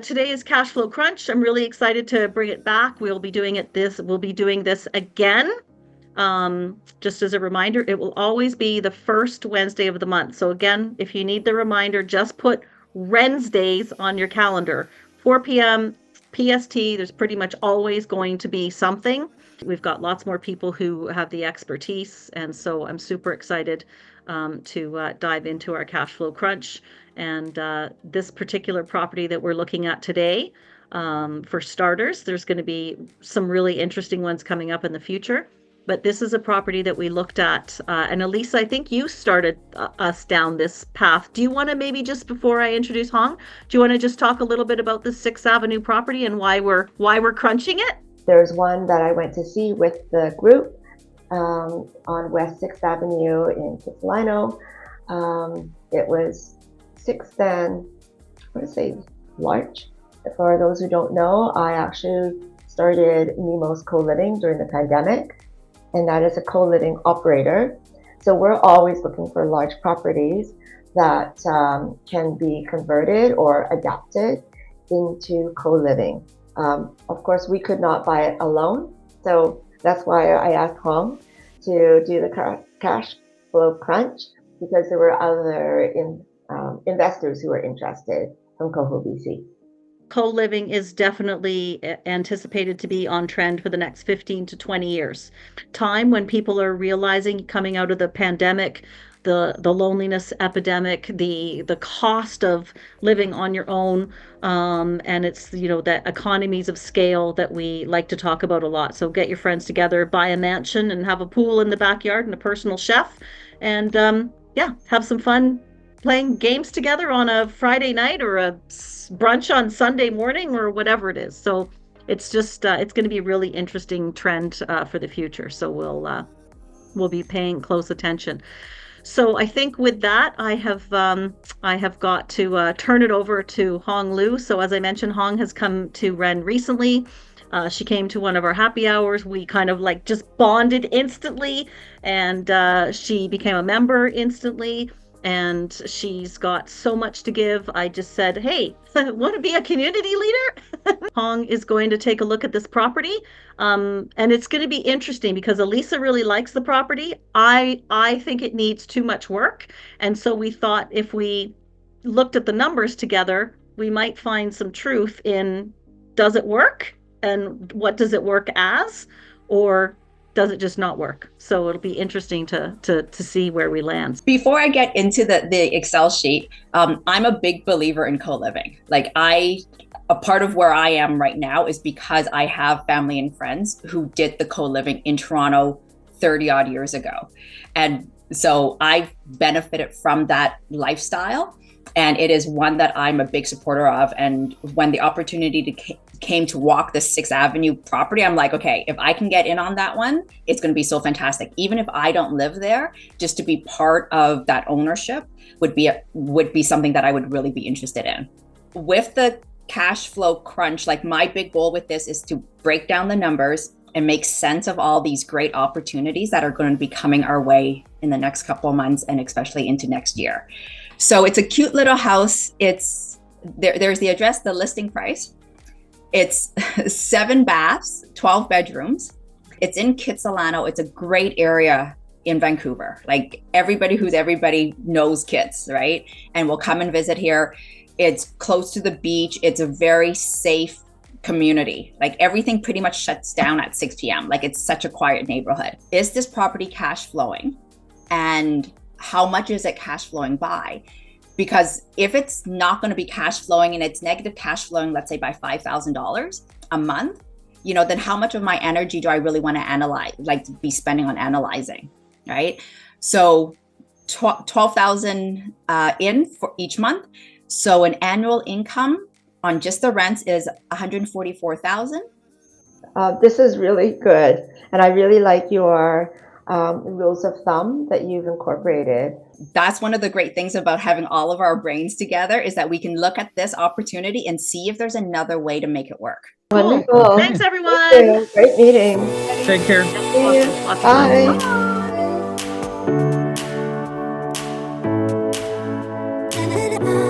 Today is Cashflow Crunch. I'm really excited to bring it back. We'll be doing this again. Just as a reminder, it will always be the first Wednesday of the month. So again, if you need the reminder, just put Wednesdays on your calendar. 4 p.m. PST, there's pretty much always going to be something. We've got lots more people who have the expertise, and so I'm super excited to dive into our cash flow crunch. And this particular property that we're looking at today, for starters, there's going to be some really interesting ones coming up in the future. But this is a property that we looked at. And Elisa, I think you started us down this path. Do you want to maybe just before I introduce Hong, do you want to just talk a little bit about the 6th Avenue property and why we're crunching it? There's one that I went to see with the group on West 6th Avenue in Kitsilano. It was 6th and, I want to say, large. For those who don't know, I actually started Nemo's Co-Living during the pandemic, and that is a co-living operator. So we're always looking for large properties that can be converted or adapted into co-living. Of course, we could not buy it alone. So that's why I asked Hong to do the cash flow crunch, because there were other investors who were interested from Coho, BC. Co-living is definitely anticipated to be on trend for the next 15 to 20 years. Time when people are realizing, coming out of the pandemic, the loneliness epidemic, the cost of living on your own, and it's, that economies of scale that we like to talk about a lot. So get your friends together, buy a mansion and have a pool in the backyard and a personal chef, and have some fun playing games together on a Friday night or a brunch on Sunday morning or whatever it is. So it's just it's going to be a really interesting trend for the future. So we'll be paying close attention. So I think with that, I have got to turn it over to Hong Lu. So as I mentioned, Hong has come to WREN recently. She came to one of our happy hours. We kind of just bonded instantly, and she became a member instantly. And she's got so much to give. I just said, hey, want to be a community leader? Hong is going to take a look at this property. And it's going to be interesting because Elisa really likes the property. I think it needs too much work. And so we thought if we looked at the numbers together, we might find some truth in, does it work? And what does it work as? Or does it just not work? So it'll be interesting to see where we land. Before I get into the Excel sheet, I'm a big believer in co-living. A part of where I am right now is because I have family and friends who did the co-living in Toronto 30 odd years ago. And so I've benefited from that lifestyle. And it is one that I'm a big supporter of. And when the opportunity came to walk the 6th Avenue property, I'm like, okay, if I can get in on that one, it's going to be so fantastic. Even if I don't live there, just to be part of that ownership would be something that I would really be interested in. With the cash flow crunch, my big goal with this is to break down the numbers and make sense of all these great opportunities that are going to be coming our way in the next couple of months and especially into next year. So it's a cute little house. There's the address, the listing price. It's 7 baths, 12 bedrooms. It's in Kitsilano. It's a great area in Vancouver. Everybody knows kids, right? And will come and visit here. It's close to the beach. It's a very safe community. Everything pretty much shuts down at 6 p.m. It's such a quiet neighborhood. Is this property cash flowing? And how much is it cash flowing by? Because if it's not going to be cash flowing and it's negative cash flowing, let's say by $5,000 a month, then how much of my energy do I really want to analyze, be spending on analyzing, right? So 12,000 in for each month. So an annual income on just the rents is 144,000. This is really good. And I really like your rules of thumb that you've incorporated. That's one of the great things about having all of our brains together, is that we can look at this opportunity and see if there's another way to make it work. Wonderful. Cool. Thanks, everyone. Thank you. Great meeting. Take care. Bye. it.